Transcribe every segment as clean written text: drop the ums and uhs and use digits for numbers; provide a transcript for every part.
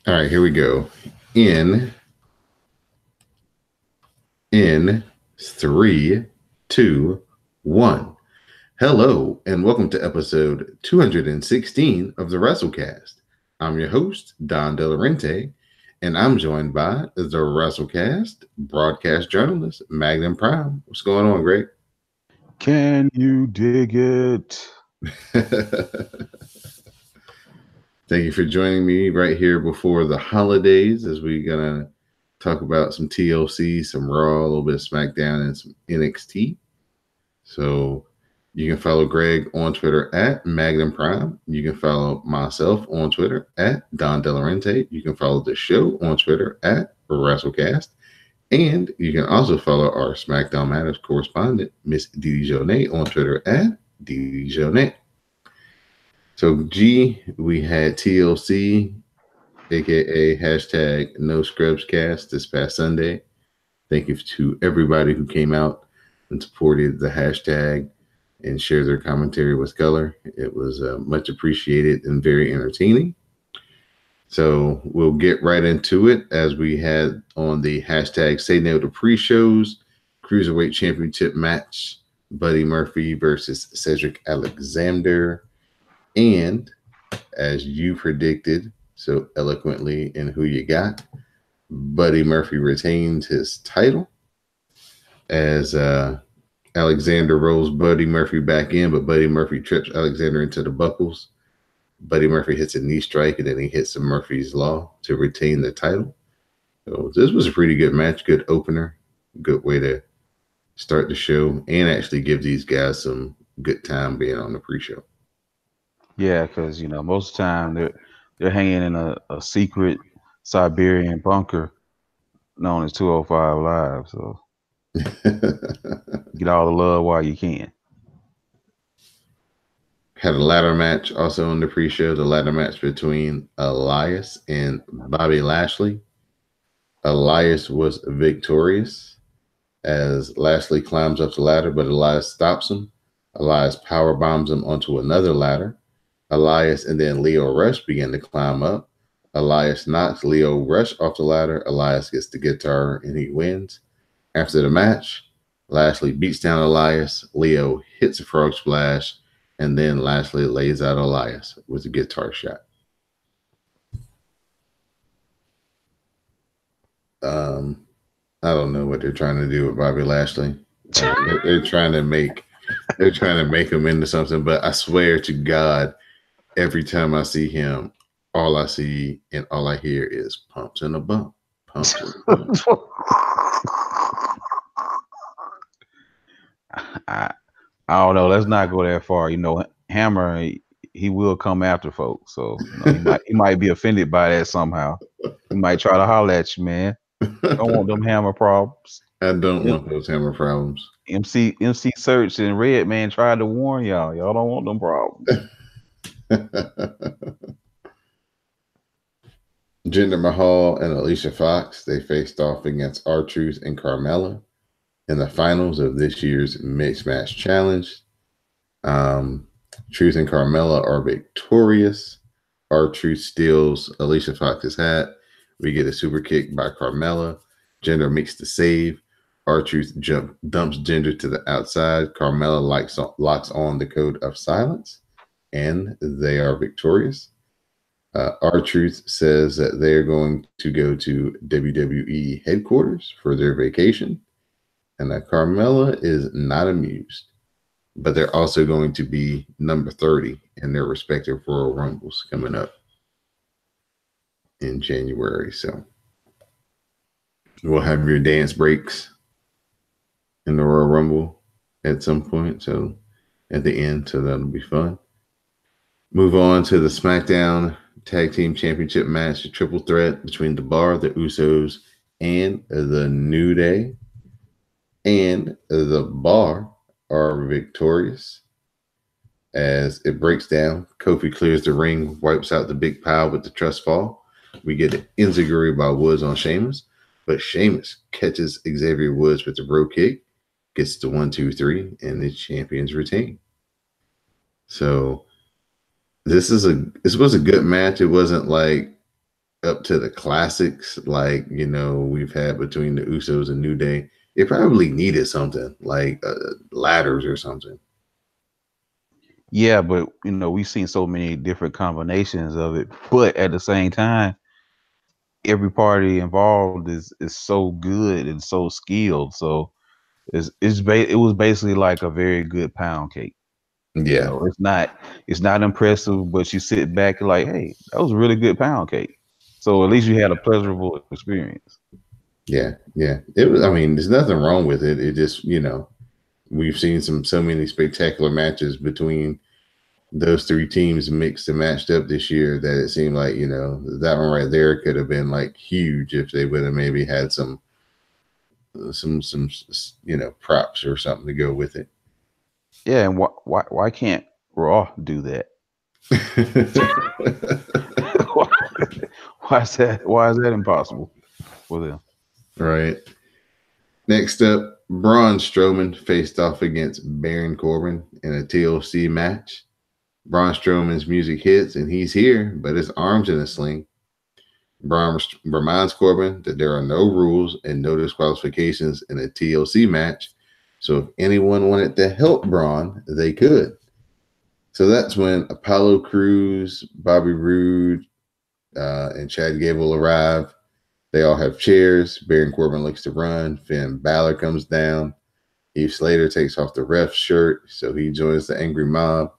All right, here we go. In three, two, one. Hello, and welcome to episode 216 of the WrassleCast. I'm your host, Don Delarente, and I'm joined by the WrassleCast broadcast journalist, Magnum Prime. What's going on, Greg? Can you dig it? Thank you for joining me right here before the holidays as we're going to talk about some TLC, some Raw, a little bit of SmackDown, and some NXT. So you can follow Greg on Twitter at Magnum Prime. You can follow myself on Twitter at Don Delarente. You can follow the show on Twitter at WrassleCast. And you can also follow our SmackDown Matters correspondent, Miss Didi Jonay, on Twitter at Didi Jonay. So, G, we had TLC, aka hashtag No Scrubs Cast, this past Sunday. Thank you to everybody who came out and supported the hashtag and shared their commentary with color. It was much appreciated and very entertaining. So we'll get right into it as we had on the hashtag Say No to Pre-Shows Cruiserweight Championship match, Buddy Murphy versus Cedric Alexander. And as you predicted so eloquently in Who You Got, Buddy Murphy retained his title as Alexander rolls Buddy Murphy back in, but Buddy Murphy trips Alexander into the buckles. Buddy Murphy hits a knee strike, and then he hits a Murphy's Law to retain the title. So this was a pretty good match, good opener, good way to start the show, and actually give these guys some good time being on the pre-show. Yeah, because most of the time they're hanging in a secret Siberian bunker known as 205 Live. So get all the love while you can. Had a ladder match also on the pre-show, the ladder match between Elias and Bobby Lashley. Elias was victorious as Lashley climbs up the ladder, but Elias stops him. Elias power bombs him onto another ladder. Elias and then Lio Rush begin to climb up. Elias knocks Lio Rush off the ladder. Elias gets the guitar and he wins. After the match, Lashley beats down Elias. Lio hits a frog splash, and then Lashley lays out Elias with a guitar shot. I don't know what they're trying to do with Bobby Lashley. They're trying to make him into something, but I swear to God, every time I see him, all I see and all I hear is pumps and a bump, pumps and a bump. I don't know. Let's not go that far. Hammer he will come after folks, so he might be offended by that somehow. He might try to holler at you, man. Don't want them Hammer problems. I don't want those Hammer problems. MC Search and Red Man tried to warn y'all. Y'all don't want them problems. Jinder Mahal and Alicia Fox, they faced off against R-Truth and Carmella in the finals of this year's Mixed Match Challenge. Truth and Carmella are victorious. R-Truth steals Alicia Fox's hat. We get a super kick by Carmella. Jinder makes the save. R-Truth dumps Jinder to the outside. Carmella locks on the code of silence, and they are victorious. R-Truth says that they're going to go to WWE headquarters for their vacation, and that Carmella is not amused. But they're also going to be number 30 in their respective Royal Rumbles coming up in January. So we'll have your dance breaks in the Royal Rumble at some point. So at the end, so that'll be fun. Move on to the SmackDown Tag Team Championship match, a triple threat between The Bar, the Usos, and the New Day. And The Bar are victorious as it breaks down. Kofi clears the ring, wipes out the big pile with the trust fall. We get an enziguri by Woods on Sheamus, but Sheamus catches Xavier Woods with the bro kick, gets the 1, 2, 3, and the champions retain. So this was a good match. It wasn't like up to the classics like we've had between the Usos and New Day. It probably needed something like ladders or something. Yeah, but we've seen so many different combinations of it. But at the same time, every party involved is so good and so skilled. So it was basically like a very good pound cake. Yeah, It's not impressive, but you sit back and like, hey, that was a really good pound cake. So at least you had a pleasurable experience. yeah. It was. I mean, there's nothing wrong with it. It just we've seen so many spectacular matches between those three teams mixed and matched up this year that it seemed like that one right there could have been like huge if they would have maybe had some props or something to go with it. Yeah, and why can't Raw do that? Why is that impossible for them? Right. Next up, Braun Strowman faced off against Baron Corbin in a TLC match. Braun Strowman's music hits and he's here, but his arm's in a sling. Braun reminds Corbin that there are no rules and no disqualifications in a TLC match. So if anyone wanted to help Braun, they could. So that's when Apollo Crews, Bobby Roode, and Chad Gable arrive. They all have chairs. Baron Corbin looks to run. Finn Balor comes down. Heath Slater takes off the ref's shirt, so he joins the angry mob.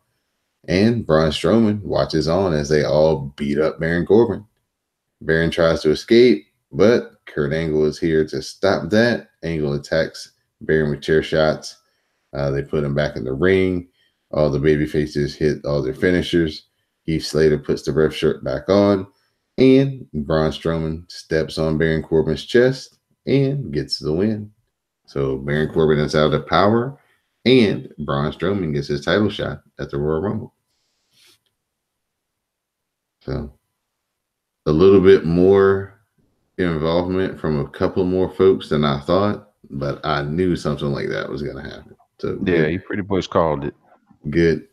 And Braun Strowman watches on as they all beat up Baron Corbin. Baron tries to escape, but Kurt Angle is here to stop that. Angle attacks Baron with chair shots. They put him back in the ring. All the baby faces hit all their finishers. Heath Slater puts the ref shirt back on. And Braun Strowman steps on Baron Corbin's chest and gets the win. So Baron Corbin is out of power, and Braun Strowman gets his title shot at the Royal Rumble. So a little bit more involvement from a couple more folks than I thought, but I knew something like that was going to happen. So Yeah, he pretty much called it. good,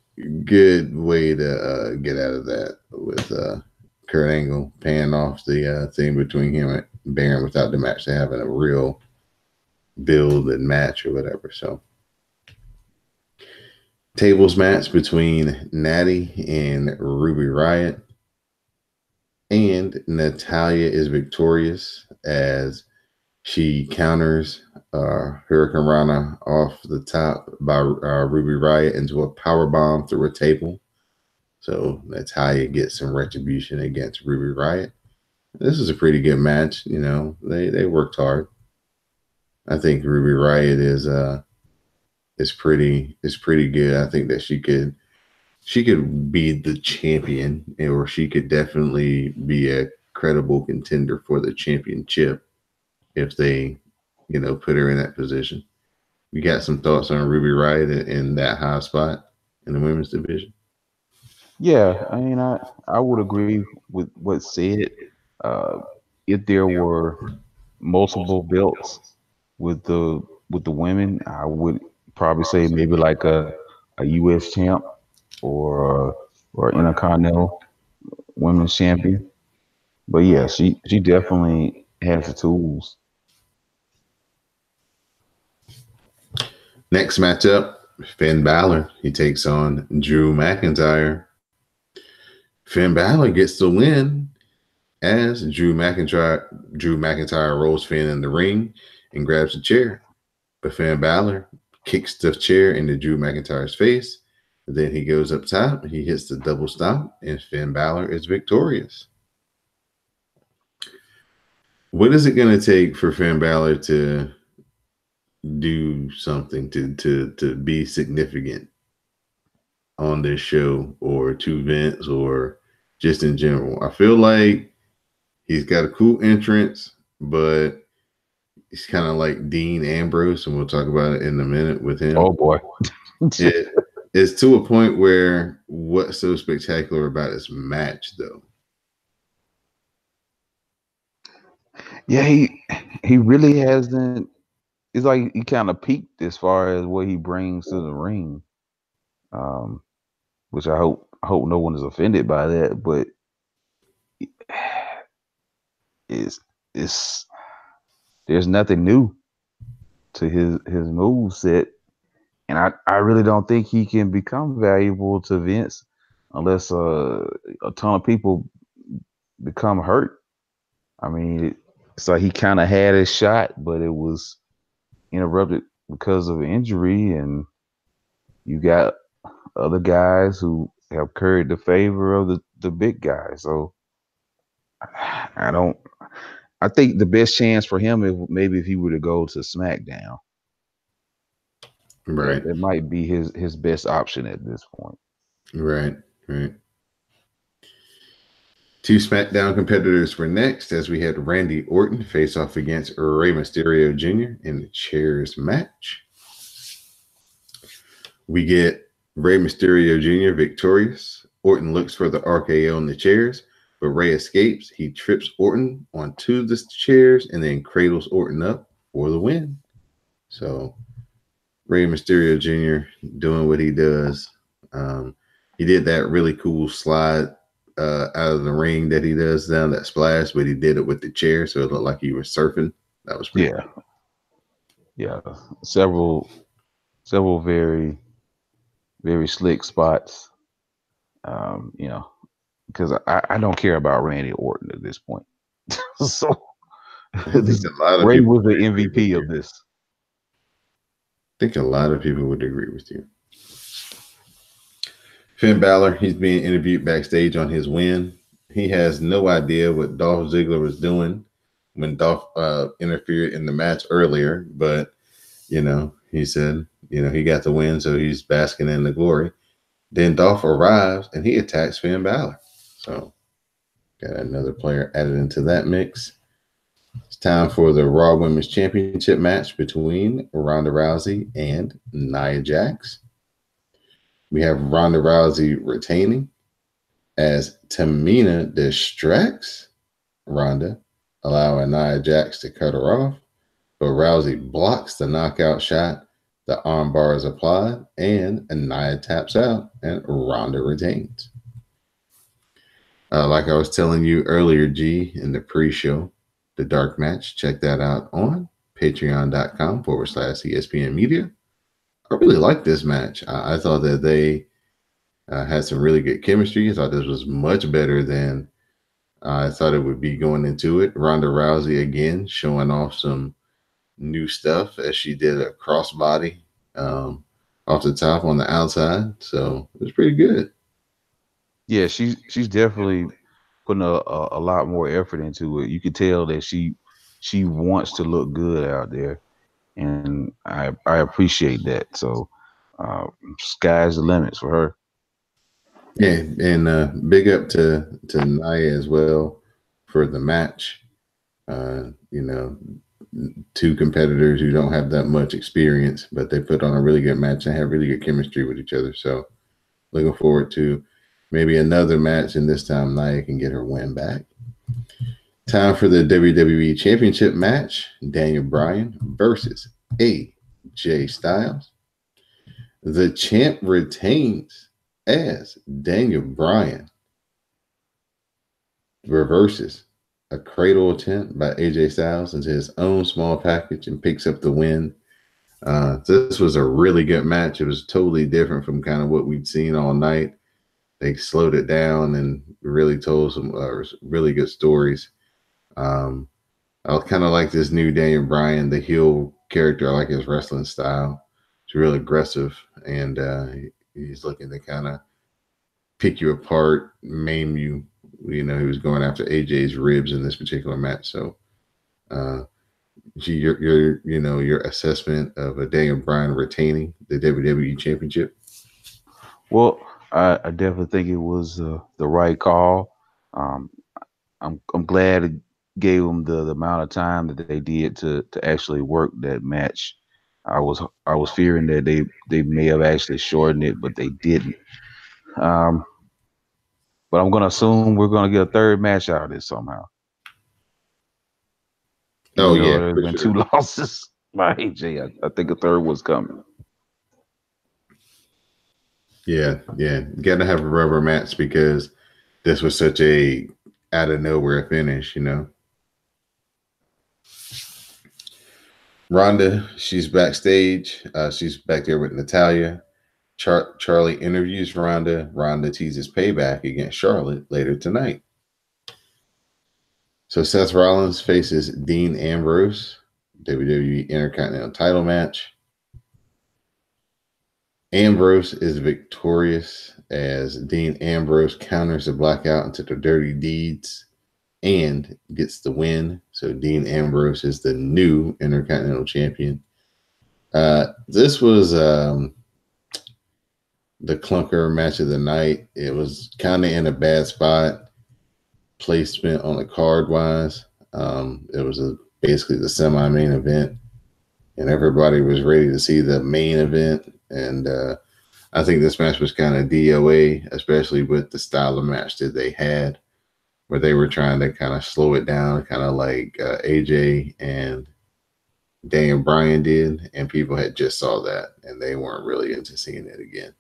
good way to get out of that with Kurt Angle paying off the thing between him and Baron without the match having a real build and match or whatever. So tables match between Natty and Ruby Riott. And Natalia is victorious as she counters Hurricane Rana off the top by Ruby Riott into a power bomb through a table. So Natalia gets some retribution against Ruby Riott. This is a pretty good match. They worked hard. I think Ruby Riott is pretty good. I think that she could be the champion, or she could definitely be a credible contender for the championship if they, put her in that position. You got some thoughts on Ruby Riott in that high spot in the women's division? Yeah, I mean, I would agree with what's said. Uh, if there were multiple belts with the women, I would probably say maybe like a U.S. champ or Intercontinental Women's Champion. But yeah, she definitely has the tools. Next matchup, Finn Balor. He takes on Drew McIntyre. Finn Balor gets the win as Drew McIntyre rolls Finn in the ring and grabs a chair. But Finn Balor kicks the chair into Drew McIntyre's face. Then he goes up top, he hits the double stomp, and Finn Balor is victorious. What is it going to take for Finn Balor to do something to be significant on this show or to Vince or just in general? I feel like he's got a cool entrance, but he's kind of like Dean Ambrose, and we'll talk about it in a minute with him. Oh boy. It's to a point where what's so spectacular about his match, though? Yeah, he really hasn't. It's like he kind of peaked as far as what he brings to the ring. Um, which I hope no one is offended by that. But is is there's nothing new to his move set, and I really don't think he can become valuable to Vince unless a ton of people become hurt. I mean, so he kind of had his shot, but it was interrupted because of injury, and you got other guys who have curried the favor of the big guys. So I don't. I think the best chance for him is maybe if he were to go to SmackDown. Right. That might be his best option at this point. Right. Right. Two SmackDown competitors were next as we had Randy Orton face off against Rey Mysterio Jr. in the chairs match. We get Rey Mysterio Jr. victorious. Orton looks for the RKO in the chairs, but Rey escapes. He trips Orton onto the chairs and then cradles Orton up for the win. So Rey Mysterio Jr. doing what he does. He did that really cool slide out of the ring that he does down that splash, but he did it with the chair, so it looked like he was surfing. That was pretty cool. Yeah. Several very very slick spots. Because I don't care about Randy Orton at this point. So I think a lot of Ray people was the MVP of this. I think a lot of people would agree with you. Finn Balor, he's being interviewed backstage on his win. He has no idea what Dolph Ziggler was doing when Dolph interfered in the match earlier, but he said, he got the win, so he's basking in the glory. Then Dolph arrives and he attacks Finn Balor. So got another player added into that mix. It's time for the Raw Women's Championship match between Ronda Rousey and Nia Jax. We have Ronda Rousey retaining as Tamina distracts Ronda, allowing Nia Jax to cut her off. But Rousey blocks the knockout shot. The armbar is applied, and Nia taps out, and Ronda retains. Like I was telling you earlier, G, in the pre-show, the dark match, check that out on patreon.com/ESPN Media. I really like this match. I thought that they had some really good chemistry. I thought this was much better than I thought it would be going into it. Ronda Rousey, again, showing off some new stuff as she did a crossbody off the top on the outside. So it was pretty good. Yeah, she's definitely putting a lot more effort into it. You could tell that she wants to look good out there, and I appreciate that. So sky's the limits for her. Yeah, and big up to Nia as well for the match. Two competitors who don't have that much experience, but they put on a really good match and have really good chemistry with each other. So looking forward to maybe another match, and this time Nia can get her win back. Time for the WWE Championship match. Daniel Bryan versus AJ Styles. The champ retains as Daniel Bryan reverses a cradle attempt by AJ Styles into his own small package and picks up the win. This was a really good match. It was totally different from kind of what we'd seen all night. They slowed it down and really told some really good stories. I kind of like this new Daniel Bryan, the heel character. I like his wrestling style. It's real aggressive, and he's looking to kind of pick you apart, maim you. He was going after AJ's ribs in this particular match. So, your assessment of a Daniel Bryan retaining the WWE Championship? Well, I definitely think it was the right call. I'm glad it gave them the amount of time that they did to actually work that match. I was fearing that they may have actually shortened it, but they didn't. But I'm gonna assume we're gonna get a third match out of this somehow. Even though there's been two losses by AJ, I think a third was coming. Yeah. Got to have a rubber match because this was such a out of nowhere finish, Ronda, she's backstage. She's back there with Natalia. Charlie interviews Ronda. Ronda teases payback against Charlotte later tonight. So Seth Rollins faces Dean Ambrose, WWE Intercontinental title match. Ambrose is victorious as Dean Ambrose counters the blackout into the dirty deeds and gets the win. So Dean Ambrose is the new Intercontinental Champion. This was the clunker match of the night. It was kind of in a bad spot, placement on the card wise. It was basically the semi-main event, and everybody was ready to see the main event. And I think this match was kind of DOA, especially with the style of match that they had, where they were trying to kind of slow it down, kind of like AJ and Daniel Bryan did, and people had just saw that, and they weren't really into seeing it again.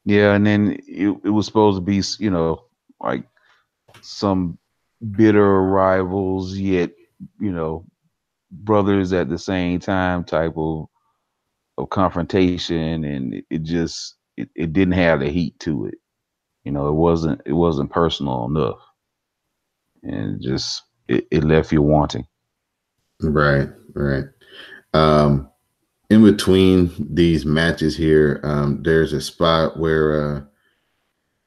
Yeah, and then it was supposed to be, like some bitter rivals, yet, brothers at the same time type of confrontation, and it just it didn't have the heat to it. It wasn't personal enough, and just it left you wanting. Right, right. Um, in between these matches here, there's a spot where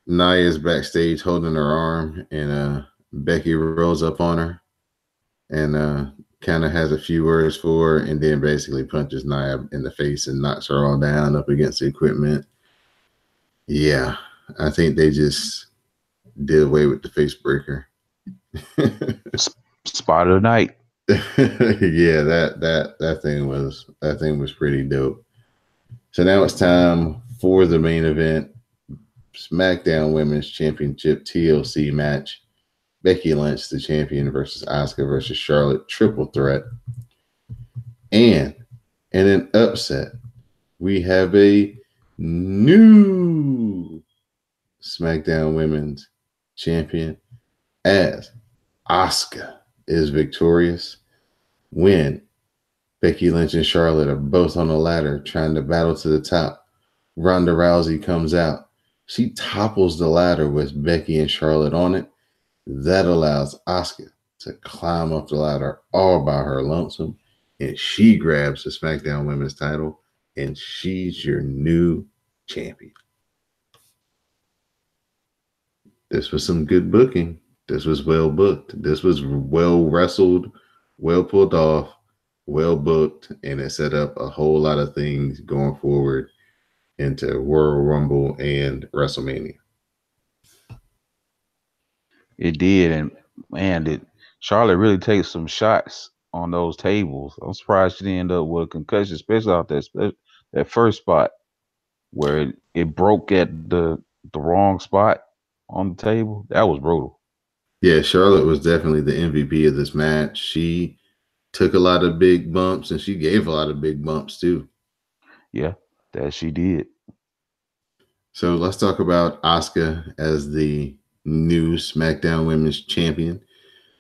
Nia's backstage holding her arm, and Becky rolls up on her and kind of has a few words for her, and then basically punches Nia in the face and knocks her all down up against the equipment. Yeah, I think they just did away with the face breaker. Spot of the night. Yeah, that thing was pretty dope. So now it's time for the main event, SmackDown Women's Championship TLC match. Becky Lynch, the champion, versus Asuka versus Charlotte, triple threat. And in an upset, we have a new SmackDown Women's Champion as Asuka is victorious when Becky Lynch and Charlotte are both on the ladder trying to battle to the top. Ronda Rousey comes out. She topples the ladder with Becky and Charlotte on it. That allows Asuka to climb up the ladder all by her lonesome, and she grabs the SmackDown Women's title, and she's your new champion. This was some good booking. This was well booked. This was well wrestled, well pulled off, well booked, and it set up a whole lot of things going forward into Royal Rumble and WrestleMania. It did, and man, did Charlotte really take some shots on those tables. I'm surprised she didn't end up with a concussion, especially off that first spot where it broke at the wrong spot on the table. That was brutal. Yeah, Charlotte was definitely the MVP of this match. She took a lot of big bumps, and she gave a lot of big bumps too. Yeah, that she did. So let's talk about Asuka as the new SmackDown Women's Champion.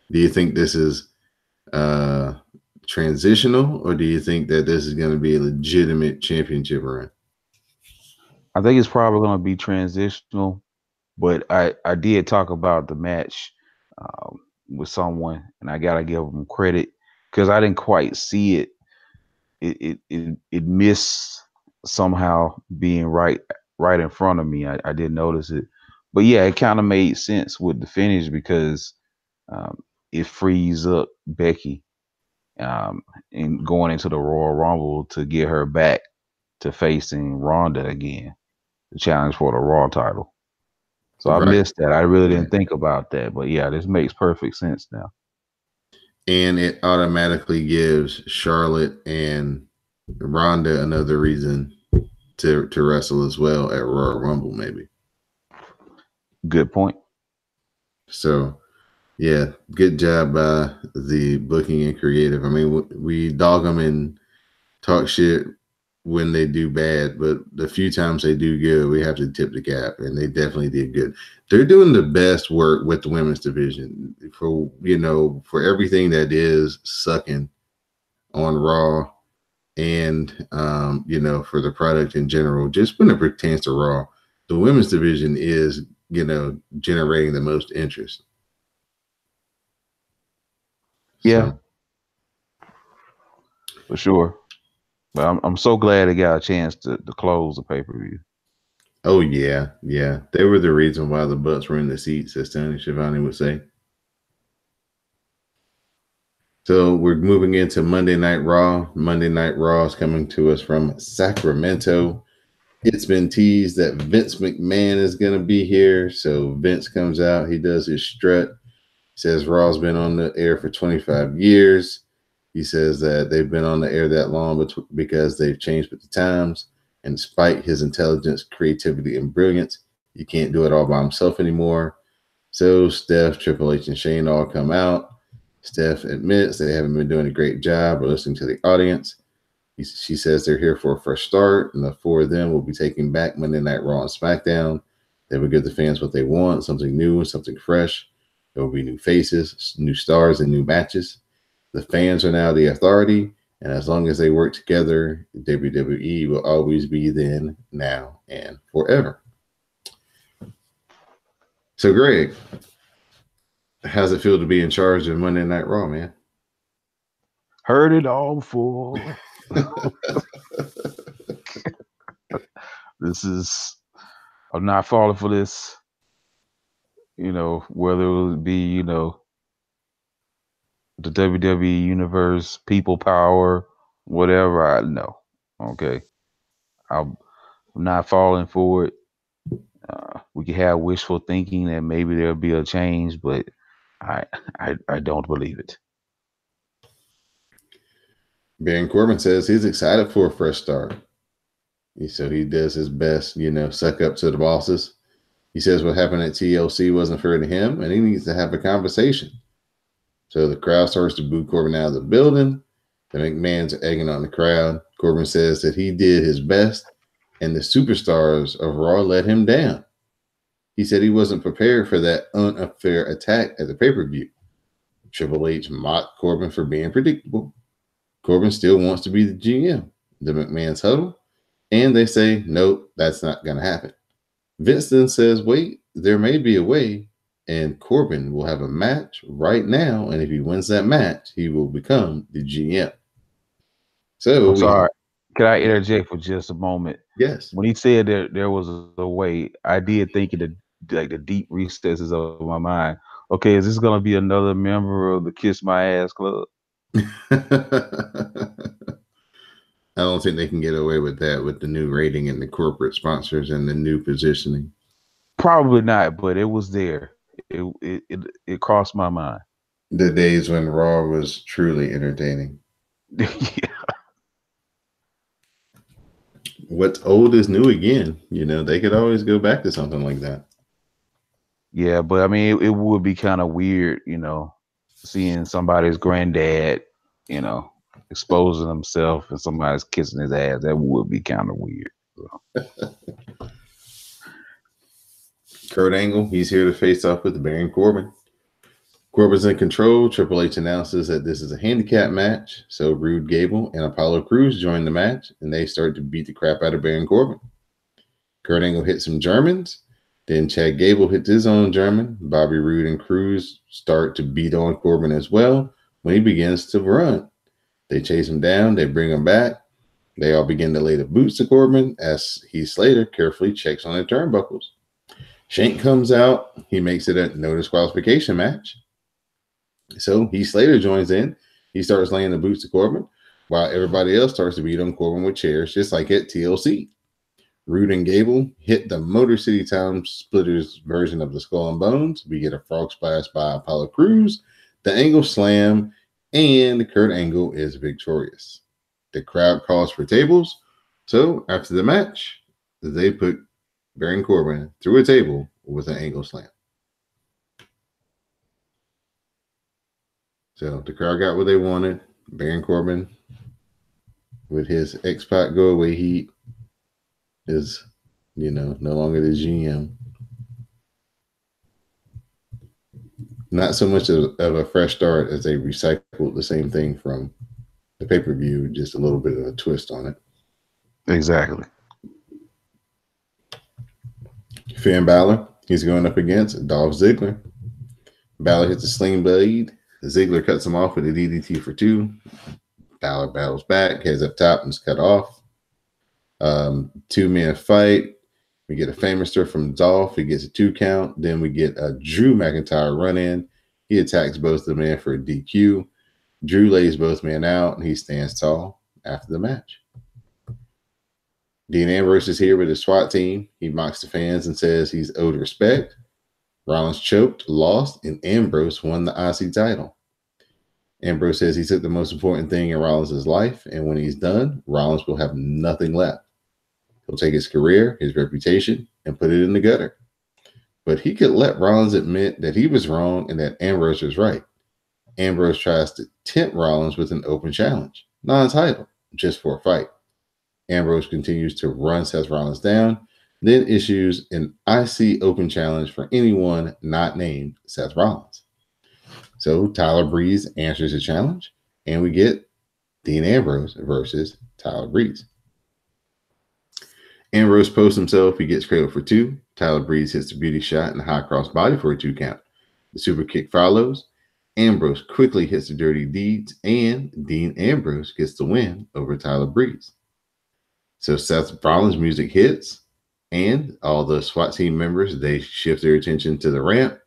Do you think this is transitional, or do you think that this is going to be a legitimate championship run? I think it's probably going to be transitional, but I did talk about the match with someone, and I gotta give them credit because I didn't quite see it. It missed somehow being right in front of me. I didn't notice it, but yeah, it kind of made sense with the finish because it frees up Becky and going into the Royal Rumble to get her back to facing Ronda again, the challenge for the Raw title. So I missed that. I really didn't think about that, but yeah, this makes perfect sense now. And it automatically gives Charlotte and Ronda another reason to wrestle as well at Royal Rumble, maybe. Good point. So, yeah, good job by the booking and creative. I mean, we dog them and talk shit when they do bad, but the few times they do good, we have to tip the cap, and they definitely did good. They're doing the best work with the women's division for everything that is sucking. on Raw and for the product in general, just when it pertains to Raw, the women's division is generating the most interest. Yeah, So, for sure. But I'm so glad it got a chance to close the pay per view. oh yeah, they were the reason why the butts were in the seats, as Tony Schiavone would say. So we're moving into Monday Night Raw. Monday Night Raw is coming to us from Sacramento. It's been teased that Vince McMahon is going to be here. So Vince comes out, he does his strut, says Raw's been on the air for 25 years. He says that they've been on the air that long because they've changed with the times. And despite his intelligence, creativity, and brilliance, he can't do it all by himself anymore. So Steph, Triple H, and Shane all come out. Steph admits they haven't been doing a great job of listening to the audience. She says they're here for a fresh start, and the four of them will be taking back Monday Night Raw and SmackDown. They will give the fans what they want, something new and something fresh. There will be new faces, new stars, and new matches. The fans are now the authority, and as long as they work together, WWE will always be then, now, and forever. So, Greg, how's it feel to be in charge of Monday Night Raw, man? Heard it all before. This is, I'm not falling for this. Whether it would be, the WWE universe, people power, whatever, I know. Okay. I'm not falling for it. We could have wishful thinking that maybe there'll be a change, but I I don't believe it. Baron Corbin says he's excited for a fresh start. So he does his best, suck up to the bosses. He says what happened at TLC wasn't fair to him, and he needs to have a conversation. So the crowd starts to boo Corbin out of the building. The McMahons are egging on the crowd. Corbin says that he did his best, and the superstars of Raw let him down. He said he wasn't prepared for that unfair attack at the pay-per-view. Triple H mocked Corbin for being predictable. Corbin still wants to be the GM. The McMahons huddle, and they say, nope, that's not going to happen. Vince then says, wait, there may be a way, and Corbin will have a match right now, and if he wins that match, he will become the GM. So I'm sorry. Can I interject for just a moment? Yes. When he said there was a way, I did think in the deep recesses of my mind. Okay, is this gonna be another member of the Kiss My Ass Club? I don't think they can get away with that with the new rating and the corporate sponsors and the new positioning. Probably not, but it was there. It crossed my mind. The days when Raw was truly entertaining. Yeah. What's old is new again. They could always go back to something like that. Yeah, but I mean, it would be kind of weird, seeing somebody's granddad, exposing himself and somebody's kissing his ass. That would be kind of weird. So. Kurt Angle, he's here to face off with Baron Corbin. Corbin's in control. Triple H announces that this is a handicap match. So Rude Gable and Apollo Crews join the match, and they start to beat the crap out of Baron Corbin. Kurt Angle hits some Germans. Then Chad Gable hits his own German. Bobby Roode and Crews start to beat on Corbin as well when he begins to run. They chase him down. They bring him back. They all begin to lay the boots to Corbin as Heath Slater carefully checks on the turnbuckles. Shank comes out. He makes it a no disqualification match. So Heath Slater joins in. He starts laying the boots to Corbin while everybody else starts to beat on Corbin with chairs, just like at TLC. Roode and Gable hit the Motor City Time Splitters version of the Skull and Bones. We get a frog splash by Apollo Crews, the Angle Slam, and Kurt Angle is victorious. The crowd calls for tables. So after the match, they put Baron Corbin through a table with an Angle Slam. So the crowd got what they wanted. Baron Corbin, with his X-Pac go away heat, is, no longer the GM. Not so much of a fresh start as they recycled the same thing from the pay-per-view, just a little bit of a twist on it. Exactly. Finn Balor, he's going up against Dolph Ziggler. Balor hits a sling blade. Ziggler cuts him off with a DDT for 2. Balor battles back, heads up top, and is cut off. 2-man fight. We get a famouser from Dolph. He gets a 2 count. Then we get a Drew McIntyre run in. He attacks both the men for a DQ. Drew lays both men out, and he stands tall after the match. Dean Ambrose is here with his SWAT team. He mocks the fans and says he's owed respect. Rollins choked, lost, and Ambrose won the IC title. Ambrose says he took the most important thing in Rollins' life, and when he's done, Rollins will have nothing left. He'll take his career, his reputation, and put it in the gutter. But he could let Rollins admit that he was wrong and that Ambrose was right. Ambrose tries to tempt Rollins with an open challenge, non-title, just for a fight. Ambrose continues to run Seth Rollins down, then issues an IC open challenge for anyone not named Seth Rollins. So Tyler Breeze answers the challenge, and we get Dean Ambrose versus Tyler Breeze. Ambrose posts himself. He gets cradled for 2. Tyler Breeze hits the beauty shot and the high cross body for a 2 count. The super kick follows. Ambrose quickly hits the dirty deeds, and Dean Ambrose gets the win over Tyler Breeze. So Seth Rollins' music hits, and all the SWAT team members, they shift their attention to the ramp.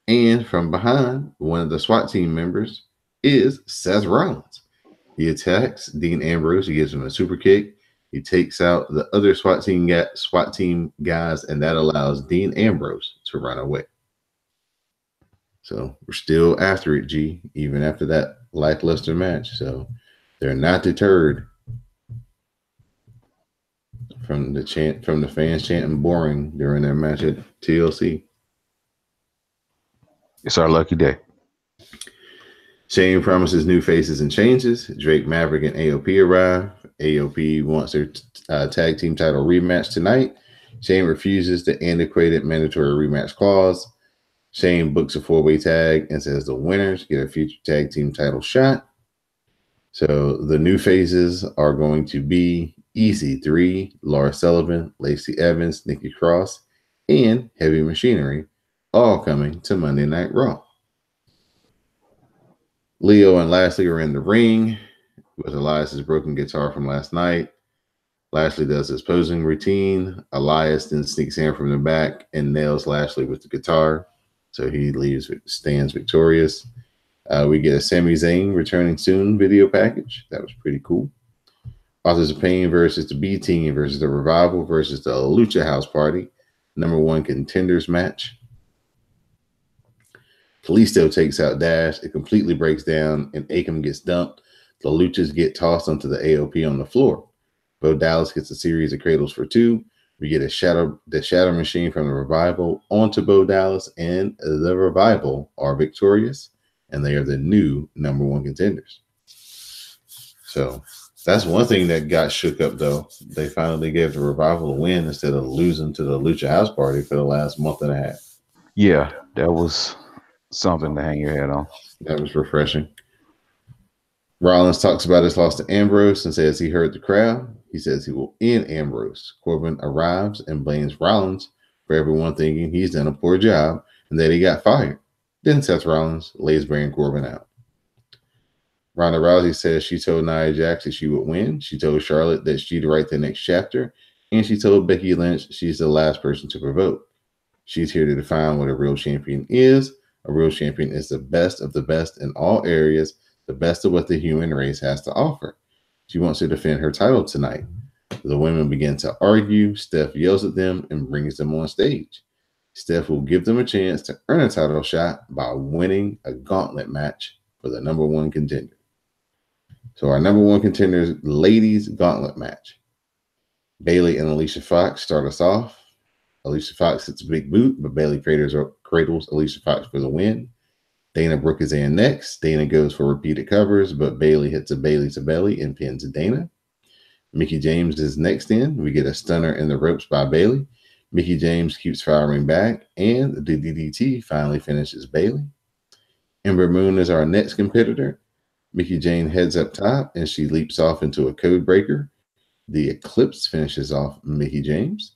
And from behind, one of the SWAT team members is Seth Rollins. He attacks Dean Ambrose. He gives him a super kick. He takes out the other SWAT team guys, and that allows Dean Ambrose to run away. So we're still after it, G, even after that lackluster match. So they're not deterred from the fans chanting boring during their match at TLC. It's our lucky day. Shane promises new faces and changes. Drake Maverick and AOP arrive. AOP wants their tag team title rematch tonight. Shane refuses the antiquated mandatory rematch clause. Shane books a 4-way tag and says the winners get a future tag team title shot. So the new faces are going to be EC3, Lars Sullivan, Lacey Evans, Nikki Cross, and Heavy Machinery, all coming to Monday Night Raw. Leo and Lashley are in the ring with Elias's broken guitar from last night. Lashley does his posing routine. Elias then sneaks in from the back and nails Lashley with the guitar. So he stands victorious. We get a Sami Zayn returning soon video package. That was pretty cool. Authors of Pain versus the B Team versus the Revival versus the Lucha House Party. #1 contenders match. Kalisto takes out Dash. It completely breaks down, and Akam gets dumped. The Luchas get tossed onto the AOP on the floor. Bo Dallas gets a series of cradles for 2. We get the Shadow Machine from the Revival onto Bo Dallas, and the Revival are victorious, and they are the new #1 contenders. So that's one thing that got shook up, though. They finally gave the Revival a win instead of losing to the Lucha House Party for the last month and a half. Yeah, that was something to hang your head on. That was refreshing. Rollins talks about his loss to Ambrose and says he heard the crowd. He says he will end Ambrose. Corbin arrives and blames Rollins for everyone thinking he's done a poor job and that he got fired. Then Seth Rollins lays Baron Corbin out. Ronda Rousey says she told Nia Jax that she would win. She told Charlotte that she'd write the next chapter. And she told Becky Lynch she's the last person to provoke. She's here to define what a real champion is. A real champion is the best of the best in all areas, the best of what the human race has to offer. She wants to defend her title tonight. The women begin to argue. Steph yells at them and brings them on stage. Steph will give them a chance to earn a title shot by winning a gauntlet match for the #1 contender. So our #1 contenders ladies gauntlet match. Bayley and Alicia Fox start us off. Alicia Fox hits a big boot, but Bayley cradles Alicia Fox for the win. Dana Brooke is in next. Dana goes for repeated covers, but Bayley hits a Bayley to belly and pins Dana. Mickie James is next in. We get a stunner in the ropes by Bayley. Mickie James keeps firing back, and the DDT finally finishes Bayley. Ember Moon is our next competitor. Mickey Jane heads up top and she leaps off into a code breaker. The Eclipse finishes off Mickey James.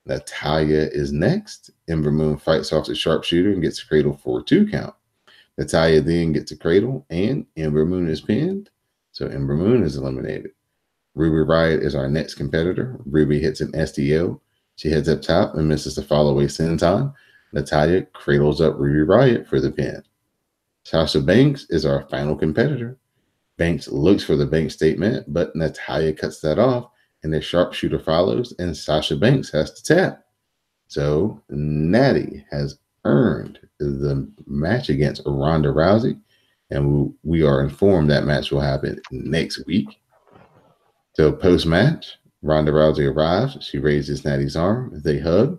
Natalia is next. Ember Moon fights off the sharpshooter and gets a cradle for a 2 count. Natalia then gets a cradle and Ember Moon is pinned. So Ember Moon is eliminated. Ruby Riot is our next competitor. Ruby hits an STO. She heads up top and misses the fall away senton. Natalia cradles up Ruby Riot for the pin. Sasha Banks is our final competitor. Banks looks for the bank statement, but Natalia cuts that off, and the sharpshooter follows, and Sasha Banks has to tap. So Natty has earned the match against Ronda Rousey, and we are informed that match will happen next week. So post-match, Ronda Rousey arrives. She raises Natty's arm. They hug.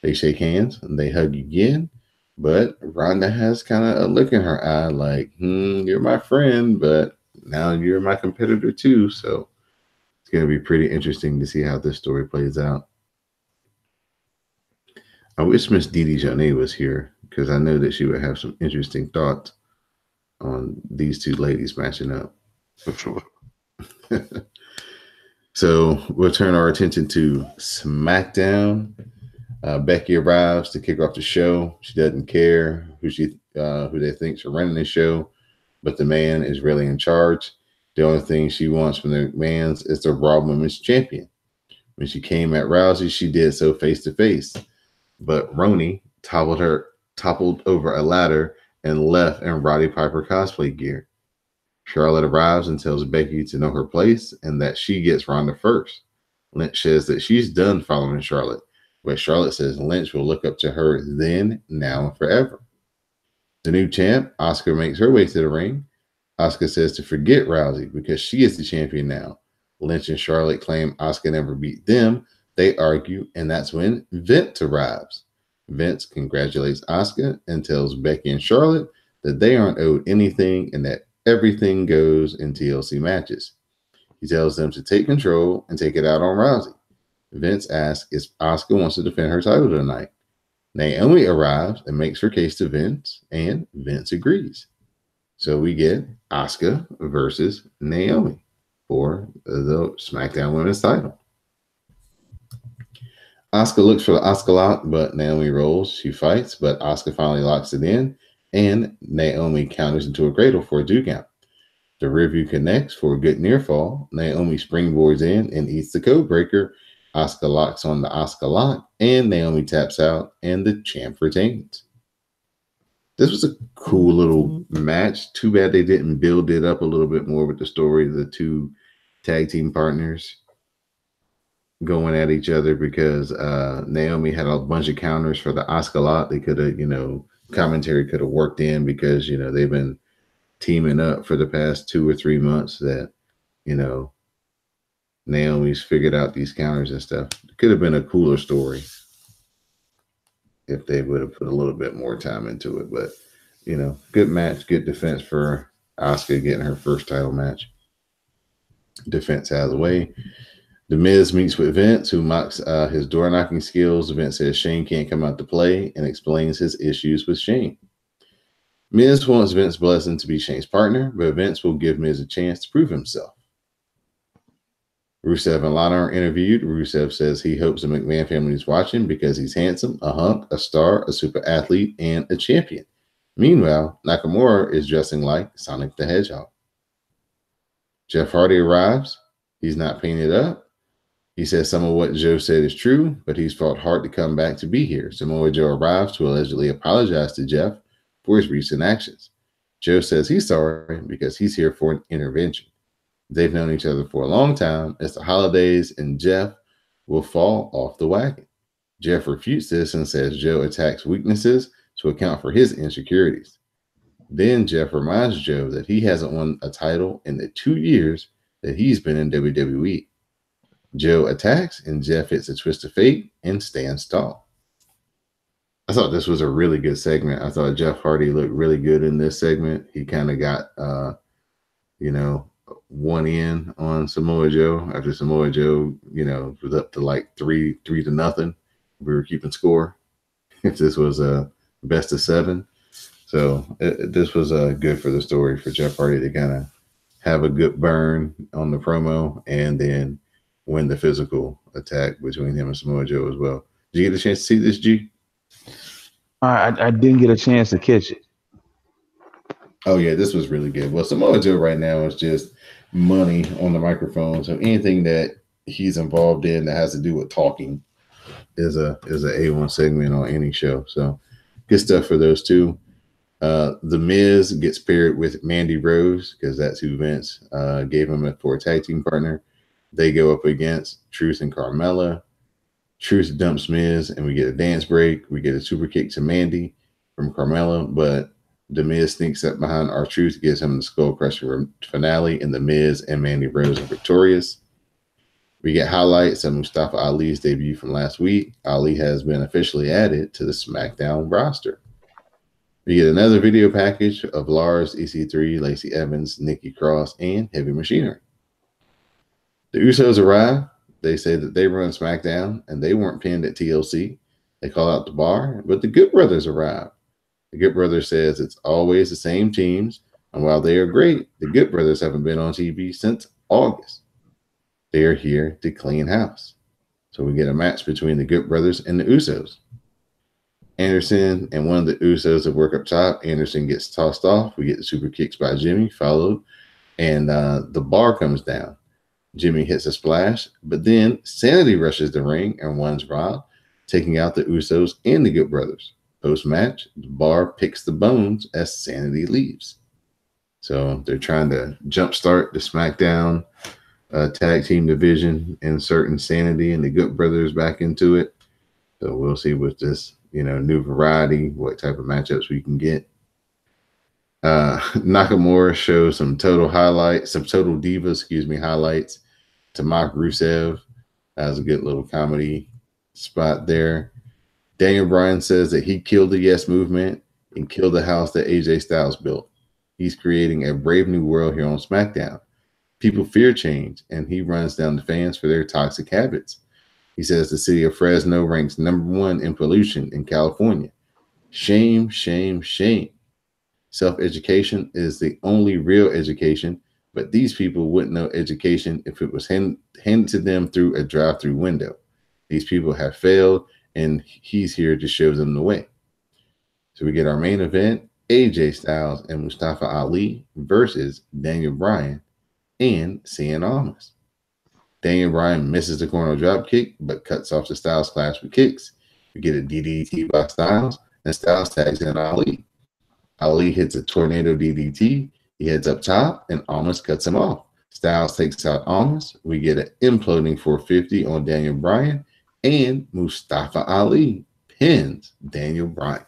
They shake hands, and they hug again. But Ronda has kind of a look in her eye like, you're my friend, but now you're my competitor too. So it's going to be pretty interesting to see how this story plays out. I wish Miss Didi Jonet was here because I know that she would have some interesting thoughts on these two ladies matching up. For sure. So we'll turn our attention to SmackDown. Becky arrives to kick off the show. She doesn't care who they think are running the show, but the man is really in charge. The only thing she wants from the McMahons is the Raw Women's Champion. When she came at Rousey, she did so face to face, but Roni toppled over a ladder and left in Roddy Piper cosplay gear. Charlotte arrives and tells Becky to know her place and that she gets Ronda first. Lynch says that she's done following Charlotte, but Charlotte says Lynch will look up to her then, now, and forever. The new champ, Asuka, makes her way to the ring. Asuka says to forget Rousey because she is the champion now. Lynch and Charlotte claim Asuka never beat them. They argue, and that's when Vince arrives. Vince congratulates Asuka and tells Becky and Charlotte that they aren't owed anything and that everything goes in TLC matches. He tells them to take control and take it out on Rousey. Vince asks if Asuka wants to defend her title tonight. Naomi arrives and makes her case to Vince, and Vince agrees. So we get Asuka versus Naomi for the SmackDown Women's title. Asuka looks for the Asuka lock, but Naomi rolls. She fights, but Asuka finally locks it in, and Naomi counters into a cradle for a 2 count. The review connects for a good near fall. Naomi springboards in and eats the code breaker. Asuka locks on the Asuka lock, and Naomi taps out, and the champ retains. This was a cool little match. Too bad they didn't build it up a little bit more with the story of the two tag team partners going at each other, because Naomi had a bunch of counters for the Asuka lock. They could have, commentary could have worked in, because, they've been teaming up for the past 2 or 3 months that, Naomi's figured out these counters and stuff. It could have been a cooler story if they would have put a little bit more time into it. But, good match, good defense for Asuka getting her first title match. Defense out of the way. The Miz meets with Vince, who mocks his door knocking skills. Vince says Shane can't come out to play and explains his issues with Shane. Miz wants Vince's blessing to be Shane's partner, but Vince will give Miz a chance to prove himself. Rusev and Lana are interviewed. Rusev says he hopes the McMahon family is watching because he's handsome, a hunk, a star, a super athlete, and a champion. Meanwhile, Nakamura is dressing like Sonic the Hedgehog. Jeff Hardy arrives. He's not painted up. He says some of what Joe said is true, but he's fought hard to come back to be here. Samoa Joe arrives to allegedly apologize to Jeff for his recent actions. Joe says he's sorry because he's here for an intervention. They've known each other for a long time. It's the holidays, and Jeff will fall off the wagon. Jeff refutes this and says Joe attacks weaknesses to account for his insecurities. Then Jeff reminds Joe that he hasn't won a title in the 2 years that he's been in WWE. Joe attacks, and Jeff hits a twist of fate and stands tall. I thought this was a really good segment. I thought Jeff Hardy looked really good in this segment. He kind of got, one in on Samoa Joe after Samoa Joe, was up to like 3-0. We were keeping score. If this was a best of 7. So this was good for the story for Jeff Hardy to kind of have a good burn on the promo, and then win the physical attack between him and Samoa Joe as well. Did you get a chance to see this, G? I didn't get a chance to catch it. Oh yeah, this was really good. Well, Samoa Joe right now is just money on the microphone. So anything that he's involved in that has to do with talking is a A1 segment on any show. So good stuff for those two. The Miz gets paired with Mandy Rose because that's who Vince gave him for a tag team partner. They go up against Truth and Carmella. Truth dumps Miz, and we get a dance break. We get a super kick to Mandy from Carmella, but the Miz sneaks up behind R-Truth, gives him the Skull Crusher finale, and the Miz and Mandy Rose are victorious. We get highlights of Mustafa Ali's debut from last week. Ali has been officially added to the SmackDown roster. We get another video package of Lars, EC3, Lacey Evans, Nikki Cross, and Heavy Machinery. The Usos arrive. They say that they run SmackDown and they weren't pinned at TLC. They call out the bar, but the Good Brothers arrive. The Good Brothers says it's always the same teams, and while they are great, the Good Brothers haven't been on TV since August. They are here to clean house. So we get a match between the Good Brothers and the Usos. Anderson and one of the Usos that work up top. Anderson gets tossed off. We get the super kicks by Jimmy, followed, and the bar comes down. Jimmy hits a splash, but then Sanity rushes the ring and wins Rob, taking out the Usos and the Good Brothers. Post-match, the bar picks the bones as Sanity leaves. So they're trying to jumpstart the SmackDown tag team division, insert Sanity and the Good Brothers back into it. So we'll see with this, new variety, what type of matchups we can get. Nakamura shows some total divas, highlights to mock Rusev. That was a good little comedy spot there. Daniel Bryan says that he killed the Yes Movement and killed the house that AJ Styles built. He's creating a brave new world here on SmackDown. People fear change, and he runs down the fans for their toxic habits. He says the city of Fresno ranks #1 in pollution in California. Shame, shame, shame. Self-education is the only real education, but these people wouldn't know education if it was handed to them through a drive-through window. These people have failed, and he's here to show them the way. So we get our main event, AJ Styles and Mustafa Ali versus Daniel Bryan and Cien Almas. Daniel Bryan misses the corner drop kick, but cuts off the Styles clash with kicks. We get a DDT by Styles, and Styles tags in Ali. Ali hits a tornado DDT. He heads up top, and Almas cuts him off. Styles takes out Almas. We get an imploding 450 on Daniel Bryan, and Mustafa Ali pins Daniel Bryan.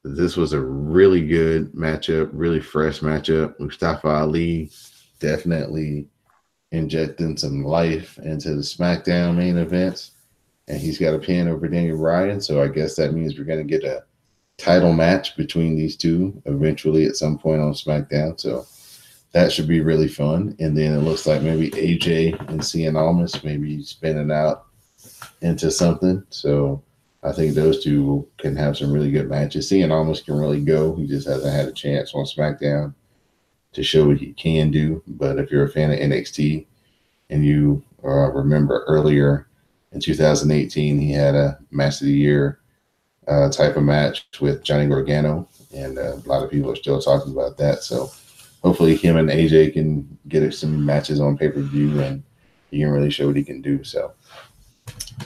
This was a really good matchup, really fresh matchup. Mustafa Ali definitely injecting some life into the SmackDown main events, and he's got a pin over Daniel Bryan. So I guess that means we're going to get a title match between these two eventually at some point on SmackDown. So that should be really fun. And then it looks like maybe AJ and Cien Almas maybe spinning out into something. So I think those two can have some really good matches. Cien Almas can really go. He just hasn't had a chance on SmackDown to show what he can do. But if you're a fan of NXT and you remember earlier in 2018, he had a match of the year type of match with Johnny Gargano, and a lot of people are still talking about that. So hopefully him and AJ can get some matches on pay-per-view, and he can really show what he can do. So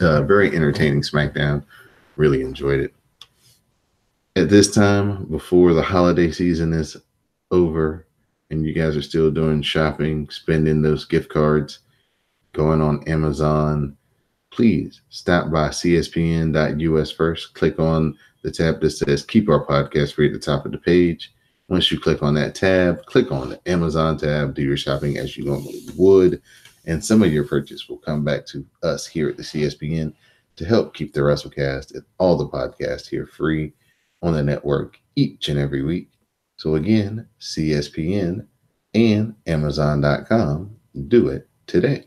very entertaining SmackDown. Really enjoyed it. At this time, before the holiday season is over and you guys are still doing shopping, spending those gift cards, going on Amazon, please stop by cspn.us first. Click on the tab that says Keep Our Podcast Free at the top of the page. Once you click on that tab, click on the Amazon tab, do your shopping as you normally would, and some of your purchase will come back to us here at the CSPN to help keep the WrassleCast and all the podcasts here free on the network each and every week. So again, CSPN and Amazon.com. Do it today.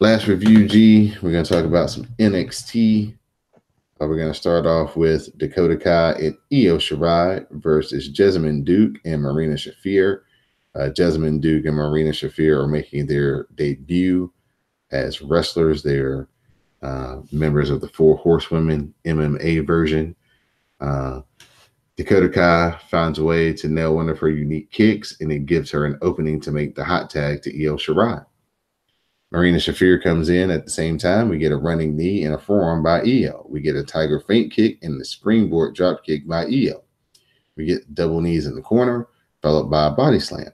Last review, G, we're going to talk about some NXT. We're going to start off with Dakota Kai and Io Shirai versus Jessamine Duke and Marina Shafir. Jessamine Duke and Marina Shafir are making their debut as wrestlers. They're members of the Four Horsewomen MMA version. Uh, Dakota Kai finds a way to nail one of her unique kicks, and it gives her an opening to make the hot tag to Io Shirai. Marina Shafir comes in at the same time. We get a running knee and a forearm by Io. We get a tiger feint kick and the springboard drop kick by Io. We get double knees in the corner, followed by a body slam.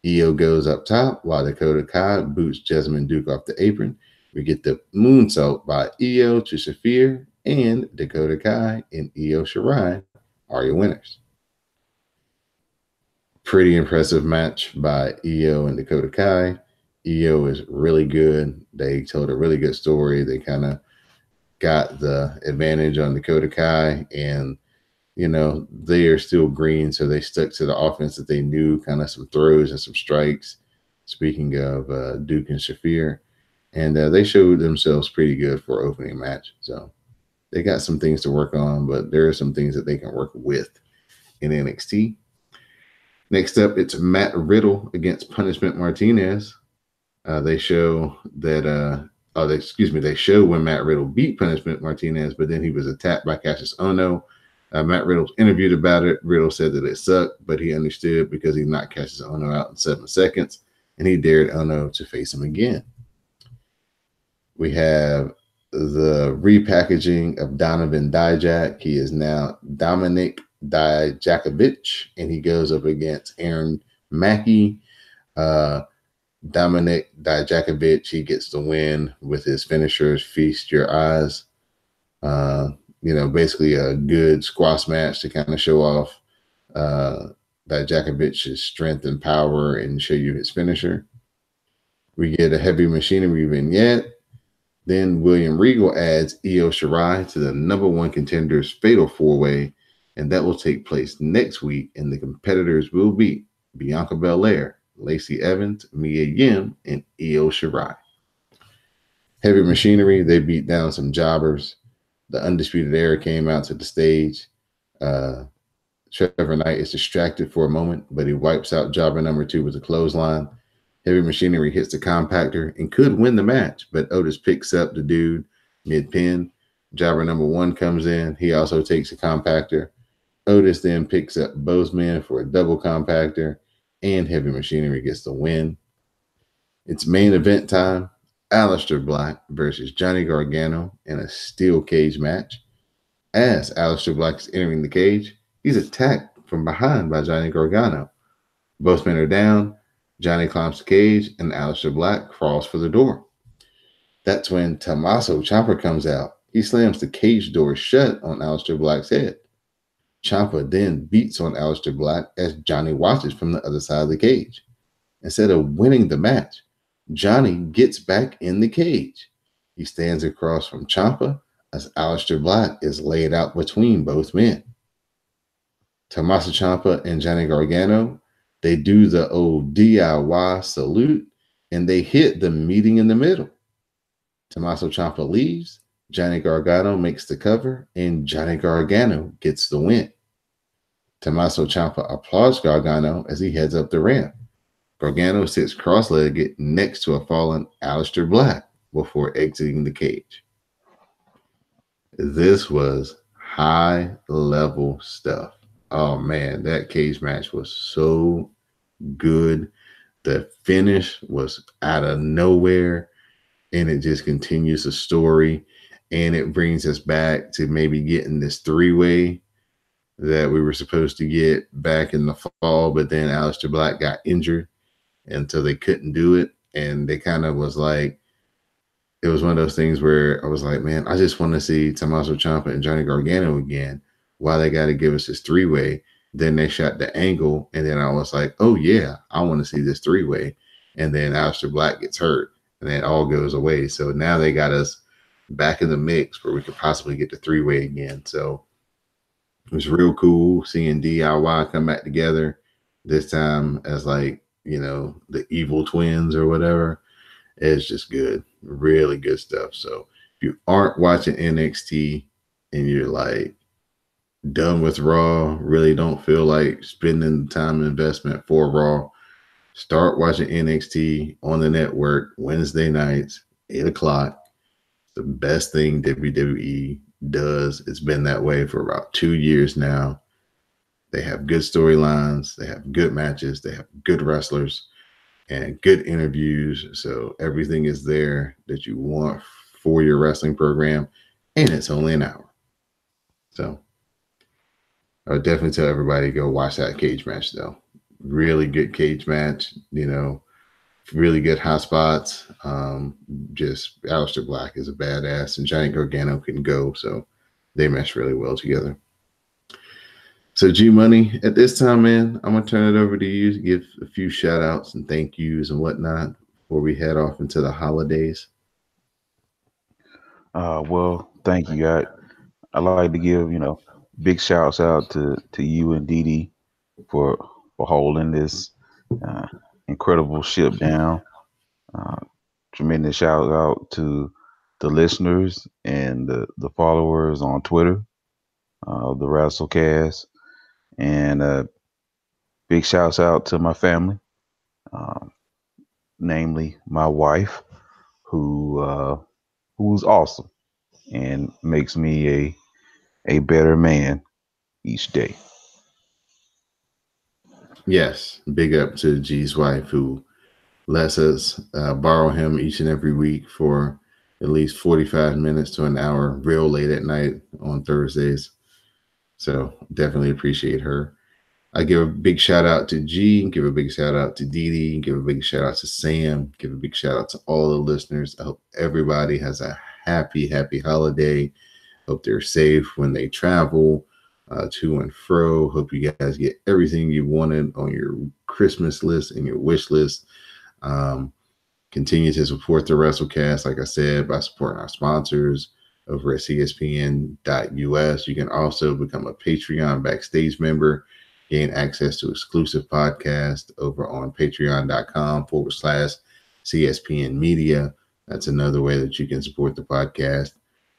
Io goes up top while Dakota Kai boots Jessamine Duke off the apron. We get the moonsault by Io to Shafir, and Dakota Kai and Io Shirai are your winners. Pretty impressive match by Io and Dakota Kai. Io is really good. They told a really good story. They kind of got the advantage on Dakota Kai, and they are still green, so they stuck to the offense that they knew, kind of some throws and some strikes. Speaking of Duke and Shafir, and they showed themselves pretty good for opening match. So they got some things to work on, but there are some things that they can work with in NXT. Next up, it's Matt Riddle against Punishment Martinez. They show that, they show when Matt Riddle beat Punishment Martinez, but then he was attacked by Cassius Ohno. Matt Riddle interviewed about it. Riddle said that it sucked, but he understood because he knocked Cassius Ohno out in 7 seconds, and he dared Ohno to face him again. We have the repackaging of Donovan Dijak. He is now Dominic Dijakovic, and he goes up against Aaron Mackey. Dominic Dijakovic, he gets the win with his finishers, Feast Your Eyes. Basically a good squash match to kind of show off Dijakovic's strength and power and show you his finisher. We get a heavy machinery vignette. Then William Regal adds Io Shirai to the number 1 contenders fatal 4-way, and that will take place next week, and the competitors will be Bianca Belair, Lacey Evans, Mia Yim, and Io Shirai. Heavy machinery, they beat down some jobbers. The Undisputed Era came out to the stage. Trevor Knight is distracted for a moment, but he wipes out jobber number 2 with a clothesline. Heavy machinery hits the compactor and could win the match, but Otis picks up the dude mid-pin. Jobber number 1 comes in. He also takes a compactor. Otis then picks up both men for a double compactor, and Heavy Machinery gets the win. It's main event time. Aleister Black versus Johnny Gargano in a steel cage match. As Aleister Black is entering the cage, he's attacked from behind by Johnny Gargano. Both men are down. Johnny climbs the cage, and Aleister Black crawls for the door. That's when Tommaso Ciampa comes out. He slams the cage door shut on Aleister Black's head. Ciampa then beats on Aleister Black as Johnny watches from the other side of the cage. Instead of winning the match, Johnny gets back in the cage. He stands across from Ciampa as Aleister Black is laid out between both men. Tommaso Ciampa and Johnny Gargano, they do the old DIY salute, and they hit the meeting in the middle. Tommaso Ciampa leaves, Johnny Gargano makes the cover, and Johnny Gargano gets the win. Tommaso Ciampa applauds Gargano as he heads up the ramp. Gargano sits cross-legged next to a fallen Aleister Black before exiting the cage. This was high-level stuff. Oh, man, that cage match was so good. The finish was out of nowhere, and it just continues the story, and it brings us back to maybe getting this 3-way that we were supposed to get back in the fall, but then Aleister Black got injured, and so they couldn't do it, and they kind of was like, it was one of those things where I was like, man, I just want to see Tommaso Ciampa and Johnny Gargano again. Why they got to give us this 3-way? Then they shot the angle, and then I was like, oh, yeah, I want to see this 3-way. And then Aleister Black gets hurt, and then it all goes away. So now they got us back in the mix where we could possibly get the 3-way again. So it was real cool seeing DIY come back together, this time as like, the evil twins or whatever. It's just good, really good stuff. So if you aren't watching NXT and you're like done with Raw, really don't feel like spending the time and investment for Raw, start watching NXT on the network Wednesday nights, 8 o'clock. The best thing WWE does. It's been that way for about 2 years now. They have good storylines, they have good matches, they have good wrestlers, and good interviews. So everything is there that you want for your wrestling program, and it's only an hour. So I would definitely tell everybody to go watch that cage match, though. Really good cage match, really good hot spots. Just Aleister Black is a badass, and Johnny Gargano can go, so they mesh really well together. So G Money, at this time, man, I'm gonna turn it over to you to give a few shout outs and thank yous and whatnot before we head off into the holidays. Well, thank you. I like to give big shouts out to you and Dee Dee for holding this uh, incredible ship down. Uh, Tremendous shout out to the listeners and the followers on Twitter, the WrassleCast, and big shouts out to my family, um, namely my wife, who's awesome and makes me a better man each day. Yes, big up to G's wife who lets us borrow him each and every week for at least 45 minutes to an hour, real late at night on Thursdays. So definitely appreciate her. I give a big shout out to G, give a big shout out to Dee Dee, give a big shout out to Sam, give a big shout out to all the listeners. I hope everybody has a happy holiday. Hope they're safe when they travel to and fro. Hope you guys get everything you wanted on your Christmas list and your wish list. Um, Continue to support the WrassleCast, like I said, by supporting our sponsors over at CSPN.us. You can also become a Patreon backstage member, gain access to exclusive podcasts over on patreon.com/CSPN Media. That's another way that you can support the podcast.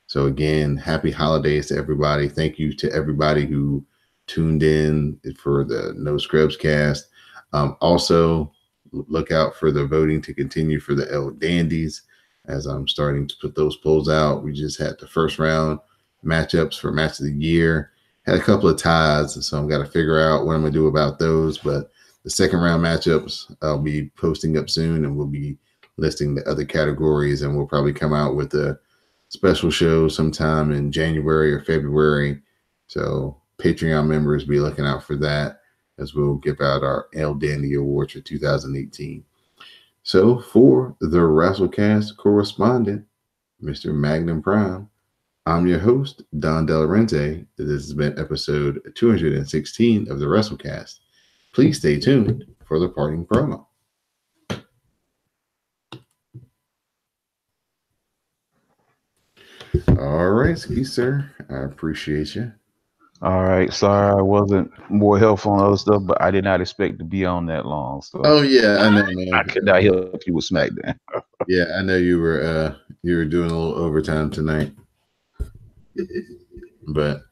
So, again, happy holidays to everybody. Thank you to everybody who tuned in for the No Scrubs cast. Also, look out for the voting to continue for the El Dandies as I'm starting to put those polls out. We just had the first round matchups for match of the year. Had a couple of ties, so I've got to figure out what I'm going to do about those. But the second round matchups I'll be posting up soon, and we'll be listing the other categories, and we'll probably come out with a special show sometime in January or February. So Patreon members, be looking out for that as we'll give out our El Dandy Awards for 2018. So for the WrassleCast correspondent, Mr. Magnum Prime, I'm your host, Don Delarente. This has been episode 216 of the WrassleCast. Please stay tuned for the parting promo. All right, Ski Sir. I appreciate you. All right, sorry I wasn't more helpful on other stuff, but I did not expect to be on that long. So Oh yeah, I know, man. I could not help you with SmackDown. Yeah, I know you were doing a little overtime tonight, but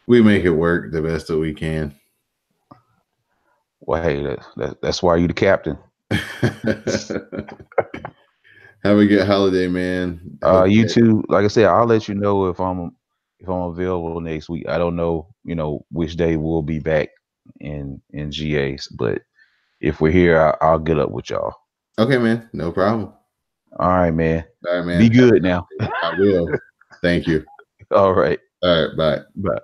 we make it work the best that we can. Well, hey, that's why you the captain. Have a good holiday, man. You too. Like I said, I'll let you know if I'm available next week. I don't know, which day we'll be back in GAs, but if we're here, I'll get up with y'all. Okay, man. No problem. All right, man. All right, man. Be good now. I will. Thank you. All right. All right. Bye. Bye.